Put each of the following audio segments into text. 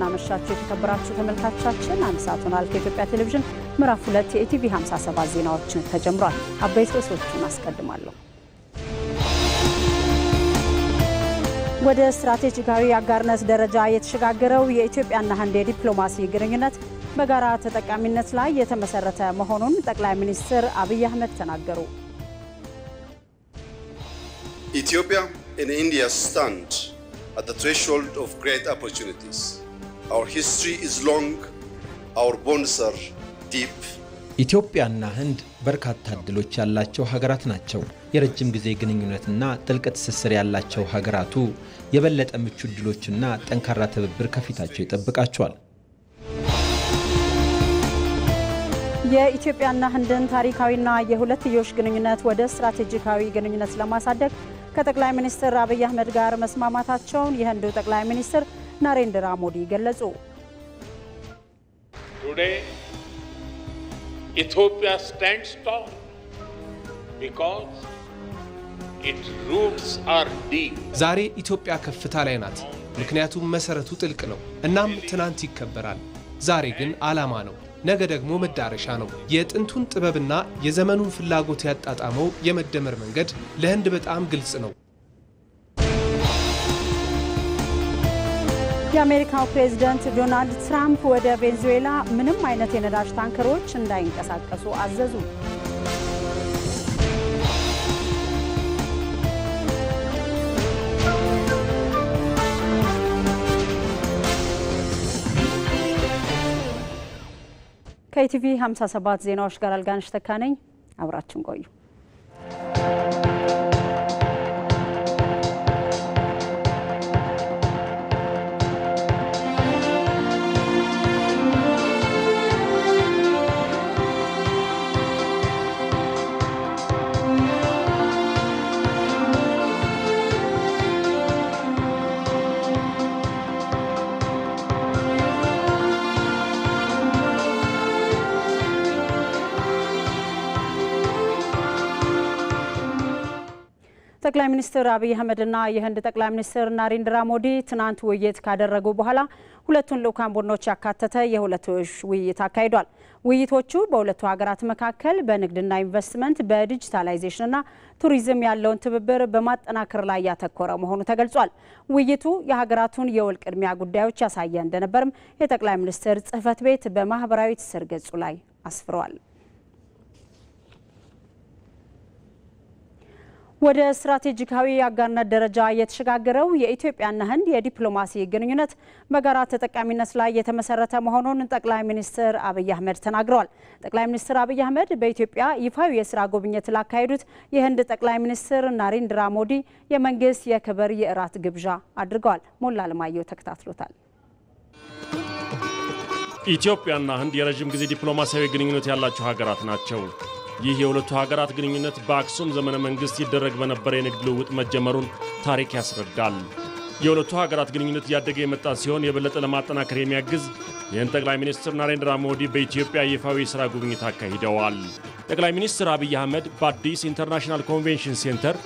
እንደምናመሻችሁ የተከበራችሁ ተመልካቾቻችን አንድ ሰዓት ሆኗል። ከኢትዮጵያ ቴሌቪዥን ምዕራፍ 2 የኢቲቪ 57 ዜናዎችን ተጀምሯል። አበይት ርዕሶቹን አስቀድማለሁ። ወደ ስትራቴጂካዊ አጋርነት ደረጃ የተሸጋገረው የኢትዮጵያና ህንድ የዲፕሎማሲ ግንኙነት በጋራ ተጠቃሚነት ላይ የተመሰረተ መሆኑን ጠቅላይ ሚኒስትር አብይ አህመድ ተናገሩ። Ethiopia and India stand at the threshold of great opportunities. Our history is long, our bonds are deep. ኢትዮጵያና ህንድ በርካታ እድሎች ያላቸው ሀገራት ናቸው። የረጅም ጊዜ ግንኙነትና ጥልቅ ትስስር ያላቸው ሀገራቱ የበለጠ ምቹ እድሎችና ጠንካራ ትብብር ከፊታቸው ይጠብቃቸዋል። የኢትዮጵያና ህንድን ታሪካዊና የሁለትዮሽ ግንኙነት ወደ ስትራቴጂካዊ ግንኙነት ለማሳደግ ከጠቅላይ ሚኒስትር አብይ አህመድ ጋር መስማማታቸውን የህንዱ ጠቅላይ ሚኒስትር ናሬንድራ ሞዲ ገለጹ። Today Ethiopia stands tall because its roots are deep. ዛሬ ኢትዮጵያ ከፍታ ላይ ናት፣ ምክንያቱም መሰረቱ ጥልቅ ነው። እናም ትናንት ይከበራል፣ ዛሬ ግን ዓላማ ነው፣ ነገ ደግሞ መዳረሻ ነው። የጥንቱን ጥበብና የዘመኑን ፍላጎት ያጣጣመው የመደመር መንገድ ለህንድ በጣም ግልጽ ነው። የአሜሪካው ፕሬዝዳንት ዶናልድ ትራምፕ ወደ ቬኔዙዌላ ምንም አይነት የነዳጅ ታንከሮች እንዳይንቀሳቀሱ አዘዙ። ከኢቲቪ 57 ዜናዎች ጋር አልጋነሽ ተካነኝ፣ አብራችሁን ቆዩ። ጠቅላይ ሚኒስትር አብይ አህመድና የህንድ ጠቅላይ ሚኒስትር ናሬንድራ ሞዲ ትናንት ውይይት ካደረጉ በኋላ ሁለቱን ልኡካን ቡድኖች ያካተተ የሁለትዮሽ ውይይት አካሂዷል። ውይይቶቹ በሁለቱ ሀገራት መካከል በንግድና ኢንቨስትመንት፣ በዲጂታላይዜሽንና ቱሪዝም ያለውን ትብብር በማጠናከር ላይ ያተኮረ መሆኑ ተገልጿል። ውይይቱ የሀገራቱን የውል ቅድሚያ ጉዳዮች ያሳየ እንደነበርም የጠቅላይ ሚኒስትር ጽህፈት ቤት በማህበራዊ ትስስር ገጹ ላይ አስፍሯል። ወደ ስትራቴጂካዊ አጋርነት ደረጃ የተሸጋገረው የኢትዮጵያና ህንድ የዲፕሎማሲ ግንኙነት በጋራ ተጠቃሚነት ላይ የተመሰረተ መሆኑን ጠቅላይ ሚኒስትር አብይ አህመድ ተናግረዋል። ጠቅላይ ሚኒስትር አብይ አህመድ በኢትዮጵያ ይፋዊ የስራ ጉብኝት ላካሄዱት የህንድ ጠቅላይ ሚኒስትር ናሬንድራ ሞዲ የመንግስት የክብር የእራት ግብዣ አድርገዋል። ሞላ ለማየው ተከታትሎታል። ኢትዮጵያና ህንድ የረጅም ጊዜ ዲፕሎማሲያዊ ግንኙነት ያላቸው ሀገራት ናቸው። ይህ የሁለቱ ሀገራት ግንኙነት በአክሱም ዘመነ መንግስት ይደረግ በነበረ የንግድ ልውውጥ መጀመሩን ታሪክ ያስረዳል። የሁለቱ ሀገራት ግንኙነት እያደገ የመጣ ሲሆን የበለጠ ለማጠናከር የሚያግዝ የህንድ ጠቅላይ ሚኒስትር ናሬንድራ ሞዲ በኢትዮጵያ ይፋዊ የሥራ ጉብኝት አካሂደዋል። ጠቅላይ ሚኒስትር አብይ አህመድ በአዲስ ኢንተርናሽናል ኮንቬንሽን ሴንተር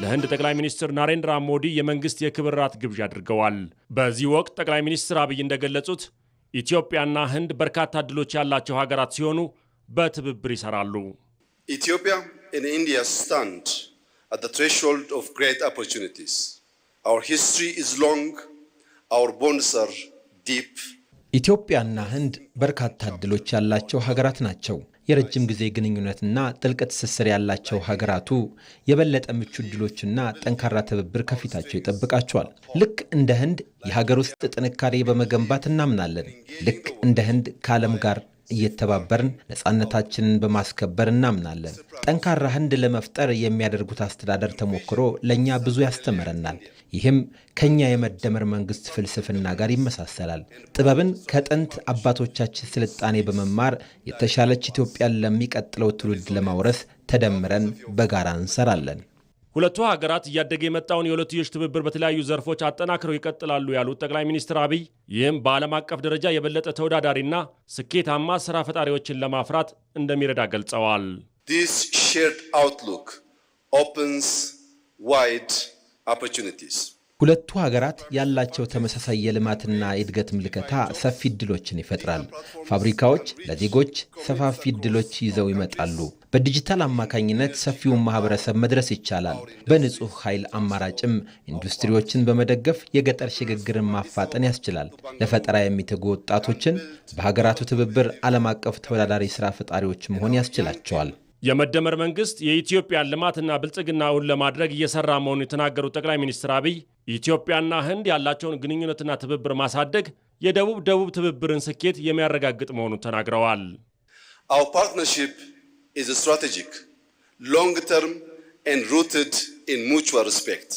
ለህንድ ጠቅላይ ሚኒስትር ናሬንድራ ሞዲ የመንግስት የክብር ራት ግብዣ አድርገዋል። በዚህ ወቅት ጠቅላይ ሚኒስትር አብይ እንደገለጹት ኢትዮጵያና ህንድ በርካታ ዕድሎች ያላቸው ሀገራት ሲሆኑ በትብብር ይሰራሉ። Ethiopia and India stand at the threshold of great opportunities. Our history is long, our bonds are deep. ኢትዮጵያና ህንድ በርካታ ዕድሎች ያላቸው ሀገራት ናቸው። የረጅም ጊዜ ግንኙነትና ጥልቅ ትስስር ያላቸው ሀገራቱ የበለጠ ምቹ ዕድሎችና ጠንካራ ትብብር ከፊታቸው ይጠብቃቸዋል። ልክ እንደ ህንድ የሀገር ውስጥ ጥንካሬ በመገንባት እናምናለን። ልክ እንደ ህንድ ከዓለም ጋር እየተባበርን ነፃነታችንን በማስከበር እናምናለን። ጠንካራ ህንድ ለመፍጠር የሚያደርጉት አስተዳደር ተሞክሮ ለኛ ብዙ ያስተምረናል። ይህም ከኛ የመደመር መንግስት ፍልስፍና ጋር ይመሳሰላል። ጥበብን ከጥንት አባቶቻችን ስልጣኔ በመማር የተሻለች ኢትዮጵያን ለሚቀጥለው ትውልድ ለማውረስ ተደምረን በጋራ እንሰራለን። ሁለቱ ሀገራት እያደገ የመጣውን የሁለትዮሽ ትብብር በተለያዩ ዘርፎች አጠናክረው ይቀጥላሉ ያሉት ጠቅላይ ሚኒስትር አብይ ይህም በዓለም አቀፍ ደረጃ የበለጠ ተወዳዳሪና ስኬታማ ስራ ፈጣሪዎችን ለማፍራት እንደሚረዳ ገልጸዋል። This shared outlook opens wide opportunities. ሁለቱ ሀገራት ያላቸው ተመሳሳይ የልማትና የእድገት ምልከታ ሰፊ እድሎችን ይፈጥራል። ፋብሪካዎች ለዜጎች ሰፋፊ እድሎች ይዘው ይመጣሉ። በዲጂታል አማካኝነት ሰፊውን ማህበረሰብ መድረስ ይቻላል። በንጹህ ኃይል አማራጭም ኢንዱስትሪዎችን በመደገፍ የገጠር ሽግግርን ማፋጠን ያስችላል። ለፈጠራ የሚተጉ ወጣቶችን በሀገራቱ ትብብር ዓለም አቀፍ ተወዳዳሪ ስራ ፈጣሪዎች መሆን ያስችላቸዋል። የመደመር መንግስት የኢትዮጵያን ልማትና ብልጽግናውን ለማድረግ እየሰራ መሆኑን የተናገሩት ጠቅላይ ሚኒስትር አብይ ኢትዮጵያና ህንድ ያላቸውን ግንኙነትና ትብብር ማሳደግ የደቡብ ትብብርን ስኬት የሚያረጋግጥ መሆኑን ተናግረዋል። Our partnership is strategic, long-term and rooted in mutual respect.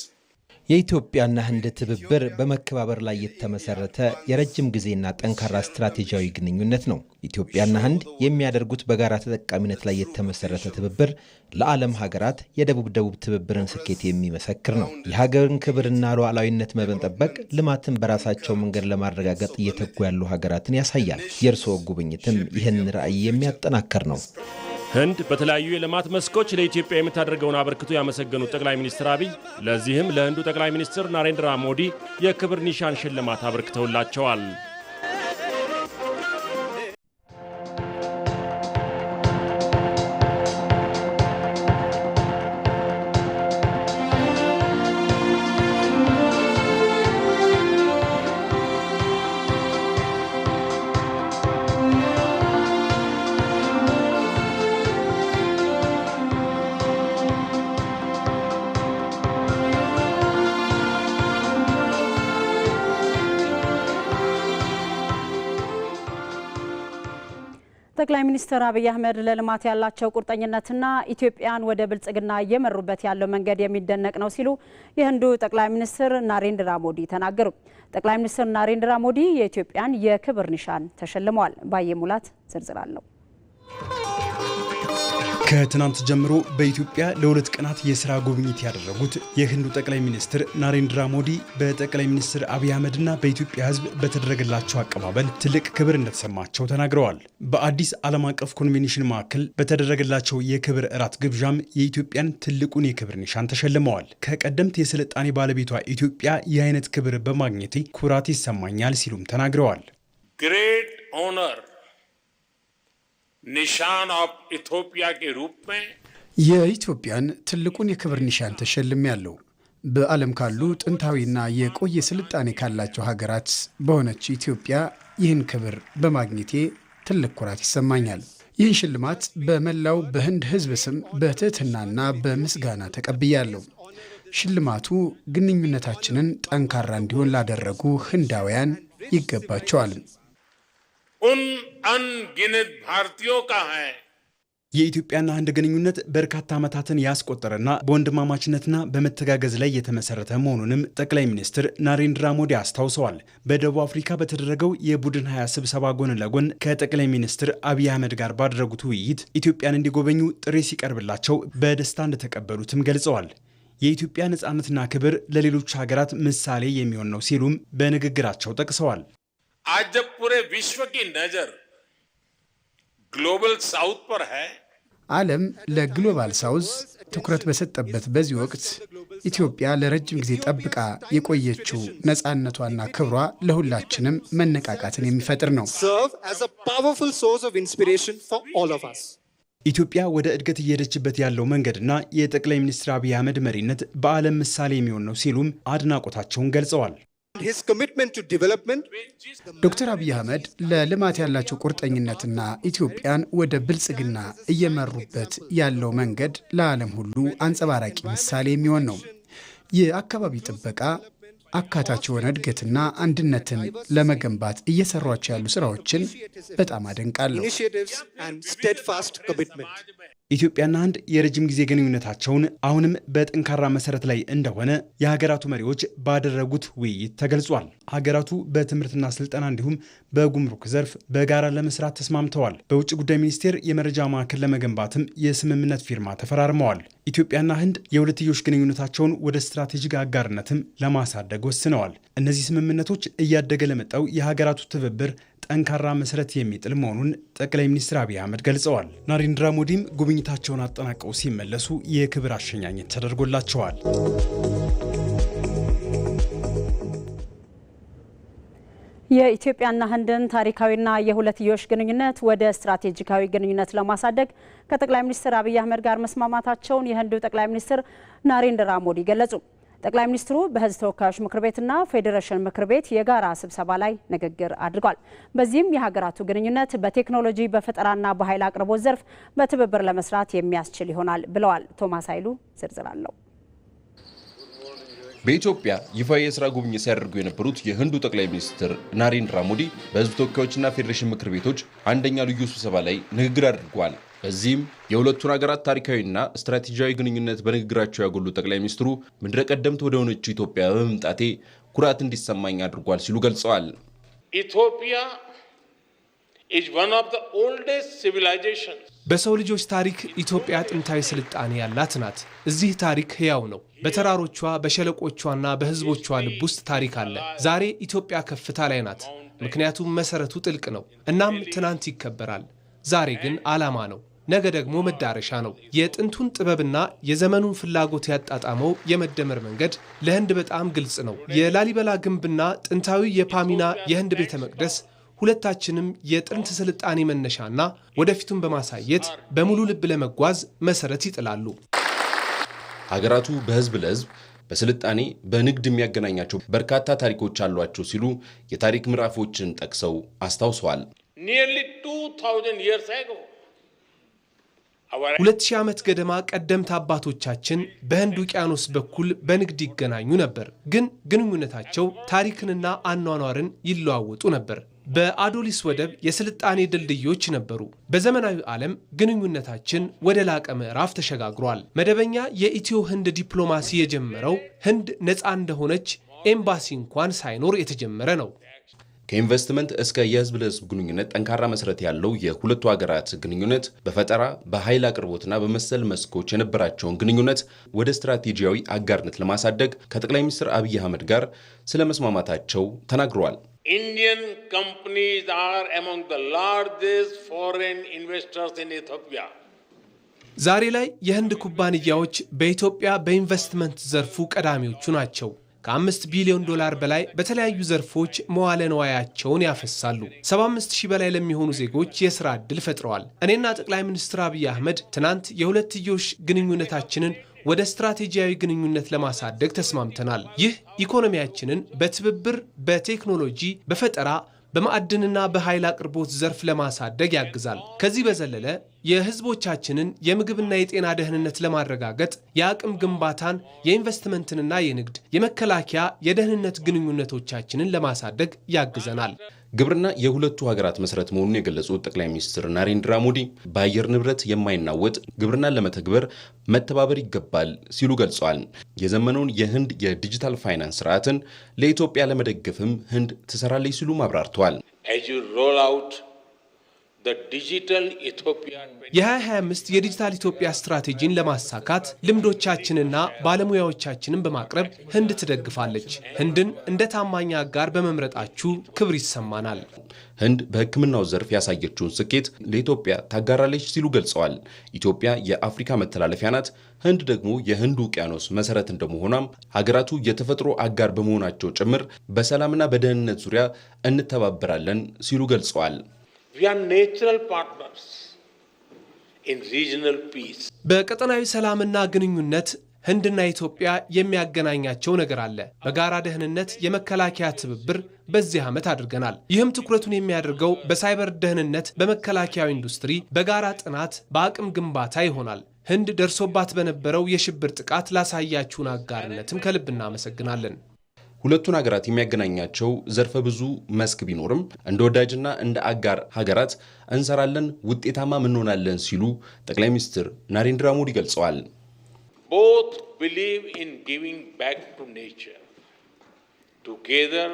የኢትዮጵያና ህንድ ትብብር በመከባበር ላይ የተመሰረተ የረጅም ጊዜና ጠንካራ ስትራቴጂያዊ ግንኙነት ነው። ኢትዮጵያና ህንድ የሚያደርጉት በጋራ ተጠቃሚነት ላይ የተመሰረተ ትብብር ለዓለም ሀገራት የደቡብ ትብብርን ስኬት የሚመሰክር ነው። የሀገርን ክብርና ሉዓላዊነት መጠበቅ፣ ልማትን በራሳቸው መንገድ ለማረጋገጥ እየተጉ ያሉ ሀገራትን ያሳያል። የእርስዎ ጉብኝትም ይህን ራዕይ የሚያጠናክር ነው። ህንድ በተለያዩ የልማት መስኮች ለኢትዮጵያ የምታደርገውን አበርክቶ ያመሰገኑት ጠቅላይ ሚኒስትር አብይ ለዚህም ለህንዱ ጠቅላይ ሚኒስትር ናሬንድራ ሞዲ የክብር ኒሻን ሽልማት አበርክተውላቸዋል። ጠቅላይ ሚኒስትር አብይ አህመድ ለልማት ያላቸው ቁርጠኝነትና ኢትዮጵያን ወደ ብልጽግና እየመሩበት ያለው መንገድ የሚደነቅ ነው ሲሉ የህንዱ ጠቅላይ ሚኒስትር ናሬንድራ ሞዲ ተናገሩ። ጠቅላይ ሚኒስትር ናሬንድራ ሞዲ የኢትዮጵያን የክብር ኒሻን ተሸልመዋል። ባየሙላት ዝርዝር አለው። ከትናንት ጀምሮ በኢትዮጵያ ለሁለት ቀናት የሥራ ጉብኝት ያደረጉት የህንዱ ጠቅላይ ሚኒስትር ናሬንድራ ሞዲ በጠቅላይ ሚኒስትር አብይ አህመድና በኢትዮጵያ ሕዝብ በተደረገላቸው አቀባበል ትልቅ ክብር እንደተሰማቸው ተናግረዋል። በአዲስ ዓለም አቀፍ ኮንቬንሽን ማዕከል በተደረገላቸው የክብር እራት ግብዣም የኢትዮጵያን ትልቁን የክብር ኒሻን ተሸልመዋል። ከቀደምት የስልጣኔ ባለቤቷ ኢትዮጵያ የአይነት ክብር በማግኘቴ ኩራት ይሰማኛል ሲሉም ተናግረዋል። great honour निशान of Ethiopia के रूप में የኢትዮጵያን ትልቁን የክብር ኒሻን ተሸልሜያለሁ። በዓለም ካሉ ጥንታዊና የቆየ ስልጣኔ ካላቸው ሀገራት በሆነች ኢትዮጵያ ይህን ክብር በማግኘቴ ትልቅ ኩራት ይሰማኛል። ይህን ሽልማት በመላው በህንድ ህዝብ ስም በትህትናና በምስጋና ተቀብያለሁ። ሽልማቱ ግንኙነታችንን ጠንካራ እንዲሆን ላደረጉ ህንዳውያን ይገባቸዋል። उन अनगिनत भारतीयों का है। የኢትዮጵያና ህንድ ግንኙነት በርካታ ዓመታትን ያስቆጠረና በወንድማማችነትና በመተጋገዝ ላይ የተመሰረተ መሆኑንም ጠቅላይ ሚኒስትር ናሬንድራ ሞዲ አስታውሰዋል። በደቡብ አፍሪካ በተደረገው የቡድን 20 ስብሰባ ጎን ለጎን ከጠቅላይ ሚኒስትር አብይ አህመድ ጋር ባደረጉት ውይይት ኢትዮጵያን እንዲጎበኙ ጥሪ ሲቀርብላቸው በደስታ እንደተቀበሉትም ገልጸዋል። የኢትዮጵያ ነጻነትና ክብር ለሌሎች ሀገራት ምሳሌ የሚሆን ነው ሲሉም በንግግራቸው ጠቅሰዋል። आज जब पूरे विश्व की नजर ग्लोबल साउथ पर है ዓለም ለግሎባል ሳውዝ ትኩረት በሰጠበት በዚህ ወቅት ኢትዮጵያ ለረጅም ጊዜ ጠብቃ የቆየችው ነጻነቷና ክብሯ ለሁላችንም መነቃቃትን የሚፈጥር ነው። ኢትዮጵያ ወደ እድገት እየሄደችበት ያለው መንገድና የጠቅላይ ሚኒስትር አብይ አህመድ መሪነት በዓለም ምሳሌ የሚሆን ነው ሲሉም አድናቆታቸውን ገልጸዋል። ዶክተር አብይ አህመድ ለልማት ያላቸው ቁርጠኝነትና ኢትዮጵያን ወደ ብልጽግና እየመሩበት ያለው መንገድ ለዓለም ሁሉ አንጸባራቂ ምሳሌ የሚሆን ነው። የአካባቢ ጥበቃ፣ አካታች የሆነ እድገትና አንድነትን ለመገንባት እየሰሯቸው ያሉ ስራዎችን በጣም አደንቃለሁ። ኢትዮጵያና ህንድ የረጅም ጊዜ ግንኙነታቸውን አሁንም በጠንካራ መሰረት ላይ እንደሆነ የሀገራቱ መሪዎች ባደረጉት ውይይት ተገልጿል። ሀገራቱ በትምህርትና ስልጠና እንዲሁም በጉምሩክ ዘርፍ በጋራ ለመስራት ተስማምተዋል። በውጭ ጉዳይ ሚኒስቴር የመረጃ ማዕከል ለመገንባትም የስምምነት ፊርማ ተፈራርመዋል። ኢትዮጵያና ህንድ የሁለትዮሽ ግንኙነታቸውን ወደ ስትራቴጂክ አጋርነትም ለማሳደግ ወስነዋል። እነዚህ ስምምነቶች እያደገ ለመጣው የሀገራቱ ትብብር ጠንካራ መሰረት የሚጥል መሆኑን ጠቅላይ ሚኒስትር አብይ አህመድ ገልጸዋል። ናሬንድራ ሞዲም ጉብኝታቸውን አጠናቀው ሲመለሱ የክብር አሸኛኘት ተደርጎላቸዋል። የኢትዮጵያና ህንድን ታሪካዊና የሁለትዮሽ ግንኙነት ወደ ስትራቴጂካዊ ግንኙነት ለማሳደግ ከጠቅላይ ሚኒስትር አብይ አህመድ ጋር መስማማታቸውን የህንዱ ጠቅላይ ሚኒስትር ናሬንድራ ሞዲ ገለጹ። ጠቅላይ ሚኒስትሩ በህዝብ ተወካዮች ምክር ቤትና ፌዴሬሽን ምክር ቤት የጋራ ስብሰባ ላይ ንግግር አድርጓል። በዚህም የሀገራቱ ግንኙነት በቴክኖሎጂ በፈጠራና በኃይል አቅርቦት ዘርፍ በትብብር ለመስራት የሚያስችል ይሆናል ብለዋል። ቶማስ ኃይሉ ዝርዝር አለው። በኢትዮጵያ ይፋዊ የሥራ ጉብኝት ሲያደርጉ የነበሩት የህንዱ ጠቅላይ ሚኒስትር ናሬንድራ ሞዲ በህዝብ ተወካዮችና ፌዴሬሽን ምክር ቤቶች አንደኛ ልዩ ስብሰባ ላይ ንግግር አድርገዋል። በዚህም የሁለቱን ሀገራት ታሪካዊና ስትራቴጂያዊ ግንኙነት በንግግራቸው ያጎሉት ጠቅላይ ሚኒስትሩ ምድረ ቀደምት ወደ ሆነችው ኢትዮጵያ በመምጣቴ ኩራት እንዲሰማኝ አድርጓል ሲሉ ገልጸዋል። ኢትዮጵያ is one of the oldest civilizations. በሰው ልጆች ታሪክ ኢትዮጵያ ጥንታዊ ስልጣኔ ያላት ናት። እዚህ ታሪክ ሕያው ነው። በተራሮቿ በሸለቆቿና በህዝቦቿ ልብ ውስጥ ታሪክ አለ። ዛሬ ኢትዮጵያ ከፍታ ላይ ናት፣ ምክንያቱም መሰረቱ ጥልቅ ነው። እናም ትናንት ይከበራል፣ ዛሬ ግን ዓላማ ነው፣ ነገ ደግሞ መዳረሻ ነው። የጥንቱን ጥበብና የዘመኑን ፍላጎት ያጣጣመው የመደመር መንገድ ለህንድ በጣም ግልጽ ነው። የላሊበላ ግንብና ጥንታዊ የፓሚና የህንድ ቤተ መቅደስ ሁለታችንም የጥንት ስልጣኔ መነሻና ወደፊቱን በማሳየት በሙሉ ልብ ለመጓዝ መሰረት ይጥላሉ። ሀገራቱ በህዝብ ለህዝብ በስልጣኔ በንግድ የሚያገናኛቸው በርካታ ታሪኮች አሏቸው ሲሉ የታሪክ ምዕራፎችን ጠቅሰው አስታውሰዋል። Nearly 2000 years ago 2000 ዓመት ገደማ ቀደምት አባቶቻችን በህንድ ውቅያኖስ በኩል በንግድ ይገናኙ ነበር። ግን ግንኙነታቸው ታሪክንና አኗኗርን ይለዋወጡ ነበር። በአዶሊስ ወደብ የስልጣኔ ድልድዮች ነበሩ። በዘመናዊ ዓለም ግንኙነታችን ወደ ላቀ ምዕራፍ ተሸጋግሯል። መደበኛ የኢትዮ ህንድ ዲፕሎማሲ የጀመረው ህንድ ነፃ እንደሆነች ኤምባሲ እንኳን ሳይኖር የተጀመረ ነው። ከኢንቨስትመንት እስከ የህዝብ ለህዝብ ግንኙነት ጠንካራ መሰረት ያለው የሁለቱ ሀገራት ግንኙነት በፈጠራ በኃይል አቅርቦትና በመሰል መስኮች የነበራቸውን ግንኙነት ወደ ስትራቴጂያዊ አጋርነት ለማሳደግ ከጠቅላይ ሚኒስትር አብይ አህመድ ጋር ስለመስማማታቸው ተናግረዋል። Indian companies are among the largest foreign investors in Ethiopia. ዛሬ ላይ የህንድ ኩባንያዎች በኢትዮጵያ በኢንቨስትመንት ዘርፉ ቀዳሚዎቹ ናቸው። ከ5 ቢሊዮን ዶላር በላይ በተለያዩ ዘርፎች መዋለ ንዋያቸውን ያፈሳሉ። 75000 በላይ ለሚሆኑ ዜጎች የሥራ ዕድል ፈጥረዋል። እኔና ጠቅላይ ሚኒስትር አብይ አህመድ ትናንት የሁለትዮሽ ግንኙነታችንን ወደ ስትራቴጂያዊ ግንኙነት ለማሳደግ ተስማምተናል። ይህ ኢኮኖሚያችንን በትብብር በቴክኖሎጂ በፈጠራ በማዕድንና በኃይል አቅርቦት ዘርፍ ለማሳደግ ያግዛል። ከዚህ በዘለለ የህዝቦቻችንን የምግብና የጤና ደህንነት ለማረጋገጥ የአቅም ግንባታን፣ የኢንቨስትመንትንና የንግድ የመከላከያ የደህንነት ግንኙነቶቻችንን ለማሳደግ ያግዘናል። ግብርና የሁለቱ ሀገራት መሰረት መሆኑን የገለጹት ጠቅላይ ሚኒስትር ናሬንድራ ሞዲ በአየር ንብረት የማይናወጥ ግብርናን ለመተግበር መተባበር ይገባል ሲሉ ገልጸዋል። የዘመነውን የህንድ የዲጂታል ፋይናንስ ስርዓትን ለኢትዮጵያ ለመደገፍም ህንድ ትሰራለች ሲሉ አብራርተዋል። የ2025 የዲጂታል ኢትዮጵያ ስትራቴጂን ለማሳካት ልምዶቻችንና ባለሙያዎቻችንን በማቅረብ ህንድ ትደግፋለች። ህንድን እንደ ታማኝ አጋር በመምረጣችሁ ክብር ይሰማናል። ህንድ በሕክምናው ዘርፍ ያሳየችውን ስኬት ለኢትዮጵያ ታጋራለች ሲሉ ገልጸዋል። ኢትዮጵያ የአፍሪካ መተላለፊያ ናት። ህንድ ደግሞ የህንድ ውቅያኖስ መሰረት እንደመሆኗም ሀገራቱ የተፈጥሮ አጋር በመሆናቸው ጭምር በሰላምና በደህንነት ዙሪያ እንተባበራለን ሲሉ ገልጸዋል። We are natural partners in regional peace. በቀጠናዊ ሰላምና ግንኙነት ህንድና ኢትዮጵያ የሚያገናኛቸው ነገር አለ። በጋራ ደህንነት የመከላከያ ትብብር በዚህ ዓመት አድርገናል። ይህም ትኩረቱን የሚያደርገው በሳይበር ደህንነት፣ በመከላከያ ኢንዱስትሪ፣ በጋራ ጥናት፣ በአቅም ግንባታ ይሆናል። ህንድ ደርሶባት በነበረው የሽብር ጥቃት ላሳያችሁን አጋርነትም ከልብ እናመሰግናለን። ሁለቱን ሀገራት የሚያገናኛቸው ዘርፈ ብዙ መስክ ቢኖርም እንደ ወዳጅና እንደ አጋር ሀገራት እንሰራለን፣ ውጤታማ እንሆናለን ሲሉ ጠቅላይ ሚኒስትር ናሬንድራ ሞዲ ገልጸዋል። Both believe in giving back to nature. Together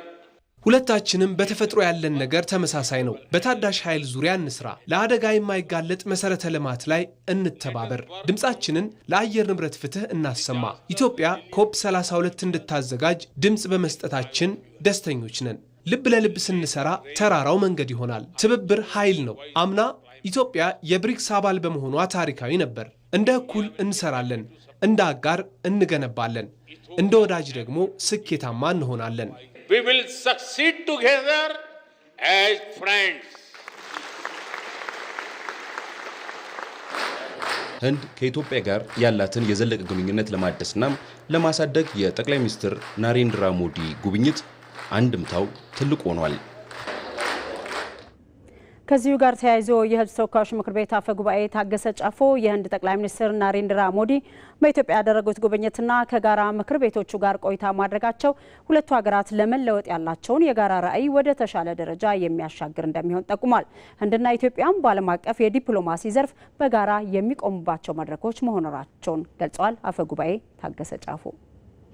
ሁለታችንም በተፈጥሮ ያለን ነገር ተመሳሳይ ነው። በታዳሽ ኃይል ዙሪያ እንስራ። ለአደጋ የማይጋለጥ መሰረተ ልማት ላይ እንተባበር። ድምጻችንን ለአየር ንብረት ፍትህ እናሰማ። ኢትዮጵያ ኮፕ 32 እንድታዘጋጅ ድምጽ በመስጠታችን ደስተኞች ነን። ልብ ለልብ ስንሰራ ተራራው መንገድ ይሆናል። ትብብር ኃይል ነው። አምና ኢትዮጵያ የብሪክስ አባል በመሆኗ ታሪካዊ ነበር። እንደ እኩል እንሰራለን፣ እንደ አጋር እንገነባለን፣ እንደ ወዳጅ ደግሞ ስኬታማ እንሆናለን። we will succeed together as friends. ህንድ ከኢትዮጵያ ጋር ያላትን የዘለቀ ግንኙነት ለማደስና ለማሳደግ የጠቅላይ ሚኒስትር ናሬንድራ ሞዲ ጉብኝት አንድምታው ትልቅ ሆኗል። ከዚሁ ጋር ተያይዞ የህዝብ ተወካዮች ምክር ቤት አፈ ጉባኤ ታገሰ ጫፎ የህንድ ጠቅላይ ሚኒስትር ናሬንድራ ሞዲ በኢትዮጵያ ያደረጉት ጉብኝትና ከጋራ ምክር ቤቶቹ ጋር ቆይታ ማድረጋቸው ሁለቱ ሀገራት ለመለወጥ ያላቸውን የጋራ ራዕይ ወደ ተሻለ ደረጃ የሚያሻግር እንደሚሆን ጠቁሟል። ህንድና ኢትዮጵያም በዓለም አቀፍ የዲፕሎማሲ ዘርፍ በጋራ የሚቆሙባቸው መድረኮች መሆናቸውን ገልጸዋል። አፈ ጉባኤ ታገሰ ጫፎ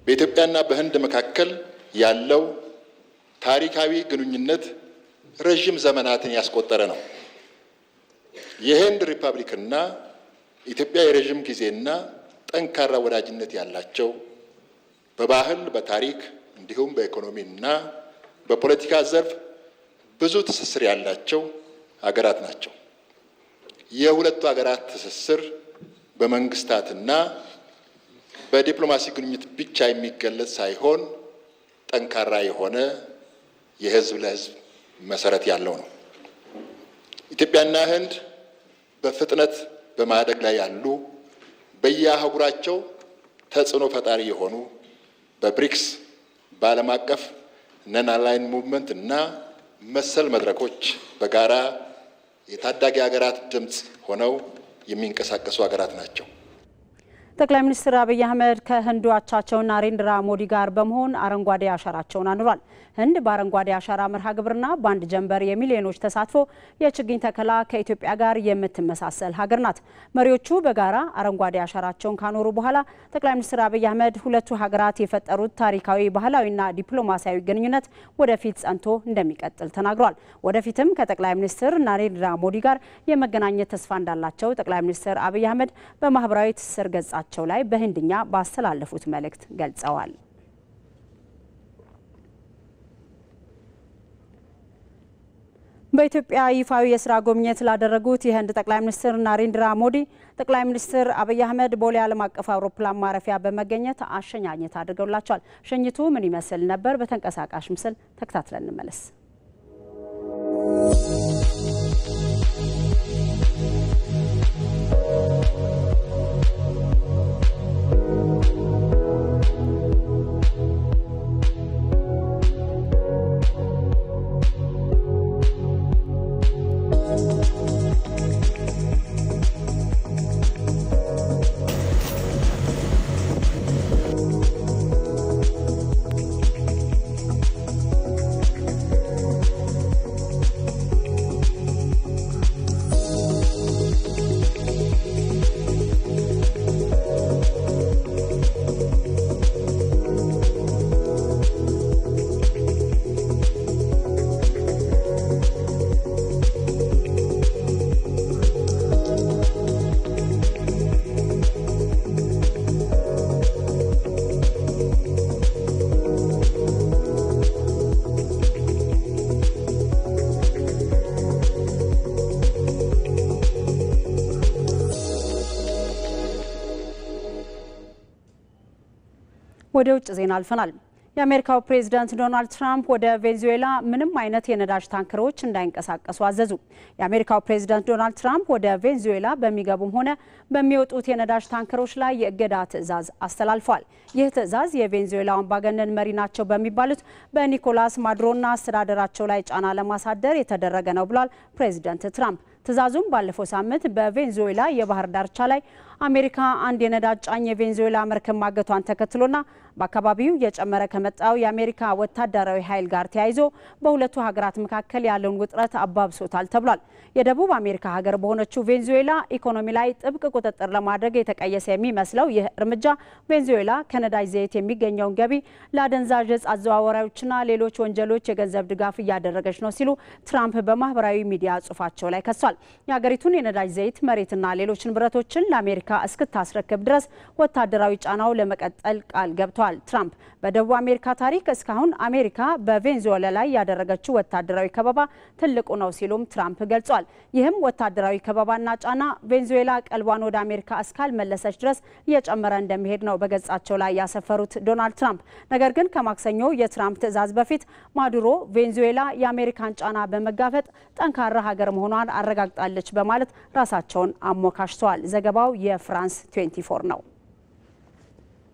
በኢትዮጵያና በህንድ መካከል ያለው ታሪካዊ ግንኙነት ረጅም ዘመናትን ያስቆጠረ ነው። የህንድ ሪፐብሊክና ኢትዮጵያ የረጅም ጊዜና ጠንካራ ወዳጅነት ያላቸው በባህል፣ በታሪክ እንዲሁም በኢኮኖሚና በፖለቲካ ዘርፍ ብዙ ትስስር ያላቸው ሀገራት ናቸው። የሁለቱ ሀገራት ትስስር በመንግስታትና በዲፕሎማሲ ግንኙነት ብቻ የሚገለጽ ሳይሆን ጠንካራ የሆነ የህዝብ ለህዝብ መሰረት ያለው ነው። ኢትዮጵያና ህንድ በፍጥነት በማደግ ላይ ያሉ በየአህጉራቸው ተጽዕኖ ፈጣሪ የሆኑ በብሪክስ በዓለም አቀፍ ነን አላይን ሙቭመንት እና መሰል መድረኮች በጋራ የታዳጊ ሀገራት ድምፅ ሆነው የሚንቀሳቀሱ ሀገራት ናቸው። ጠቅላይ ሚኒስትር አብይ አህመድ ከህንዱ አቻቸው ናሬንድራ ሞዲ ጋር በመሆን አረንጓዴ አሻራቸውን አኑሯል። ህንድ በአረንጓዴ አሻራ መርሃ ግብርና በአንድ ጀንበር የሚሊዮኖች ተሳትፎ የችግኝ ተከላ ከኢትዮጵያ ጋር የምትመሳሰል ሀገር ናት። መሪዎቹ በጋራ አረንጓዴ አሻራቸውን ካኖሩ በኋላ ጠቅላይ ሚኒስትር አብይ አህመድ ሁለቱ ሀገራት የፈጠሩት ታሪካዊ፣ ባህላዊና ዲፕሎማሲያዊ ግንኙነት ወደፊት ጸንቶ እንደሚቀጥል ተናግሯል። ወደፊትም ከጠቅላይ ሚኒስትር ናሬንድራ ሞዲ ጋር የመገናኘት ተስፋ እንዳላቸው ጠቅላይ ሚኒስትር አብይ አህመድ በማህበራዊ ትስስር ገጻቸው ላይ በህንድኛ ባስተላለፉት መልእክት ገልጸዋል። በኢትዮጵያ ይፋዊ የስራ ጉብኝት ላደረጉት የህንድ ጠቅላይ ሚኒስትር ናሬንድራ ሞዲ ጠቅላይ ሚኒስትር አብይ አህመድ ቦሌ ዓለም አቀፍ አውሮፕላን ማረፊያ በመገኘት አሸኛኘት አድርገውላቸዋል። ሽኝቱ ምን ይመስል ነበር? በተንቀሳቃሽ ምስል ተከታትለን እንመለስ። ወደ ውጭ ዜና አልፈናል። የአሜሪካው ፕሬዝዳንት ዶናልድ ትራምፕ ወደ ቬኔዙዌላ ምንም አይነት የነዳጅ ታንከሮች እንዳይንቀሳቀሱ አዘዙ። የአሜሪካው ፕሬዝዳንት ዶናልድ ትራምፕ ወደ ቬኔዙዌላ በሚገቡም ሆነ በሚወጡት የነዳጅ ታንከሮች ላይ የእገዳ ትዕዛዝ አስተላልፏል። ይህ ትዕዛዝ የቬኔዙዌላ አምባገነን መሪ ናቸው በሚባሉት በኒኮላስ ማዱሮና አስተዳደራቸው ላይ ጫና ለማሳደር የተደረገ ነው ብሏል ፕሬዝዳንት ትራምፕ። ትዕዛዙም ባለፈው ሳምንት በቬኔዙዌላ የባህር ዳርቻ ላይ አሜሪካ አንድ የነዳጅ ጫኝ የቬኔዙዌላ መርከብ ማገቷን ተከትሎና በአካባቢው የጨመረ ከመጣው የአሜሪካ ወታደራዊ ኃይል ጋር ተያይዞ በሁለቱ ሀገራት መካከል ያለውን ውጥረት አባብሶታል ተብሏል። የደቡብ አሜሪካ ሀገር በሆነችው ቬኔዙዌላ ኢኮኖሚ ላይ ጥብቅ ቁጥጥር ለማድረግ የተቀየሰ የሚመስለው ይህ እርምጃ ቬኔዙዌላ ከነዳጅ ዘይት የሚገኘውን ገቢ ለአደንዛዥ እጽ አዘዋዋሪዎችና ሌሎች ወንጀሎች የገንዘብ ድጋፍ እያደረገች ነው ሲሉ ትራምፕ በማህበራዊ ሚዲያ ጽሑፋቸው ላይ ከሷል። ገልጿል። የሀገሪቱን የነዳጅ ዘይት፣ መሬትና ሌሎች ንብረቶችን ለአሜሪካ እስክታስረክብ ድረስ ወታደራዊ ጫናው ለመቀጠል ቃል ገብቷል። ትራምፕ በደቡብ አሜሪካ ታሪክ እስካሁን አሜሪካ በቬንዙዌላ ላይ ያደረገችው ወታደራዊ ከበባ ትልቁ ነው ሲሉም ትራምፕ ገልጿል። ይህም ወታደራዊ ከበባና ጫና ቬንዙዌላ ቀልቧን ወደ አሜሪካ እስካልመለሰች ድረስ እየጨመረ እንደሚሄድ ነው በገጻቸው ላይ ያሰፈሩት ዶናልድ ትራምፕ። ነገር ግን ከማክሰኞ የትራምፕ ትዕዛዝ በፊት ማዱሮ ቬንዙዌላ የአሜሪካን ጫና በመጋፈጥ ጠንካራ ሀገር መሆኗን አረጋግጣለች በማለት ራሳቸውን አሞካሽተዋል። ዘገባው የፍራንስ 24 ነው።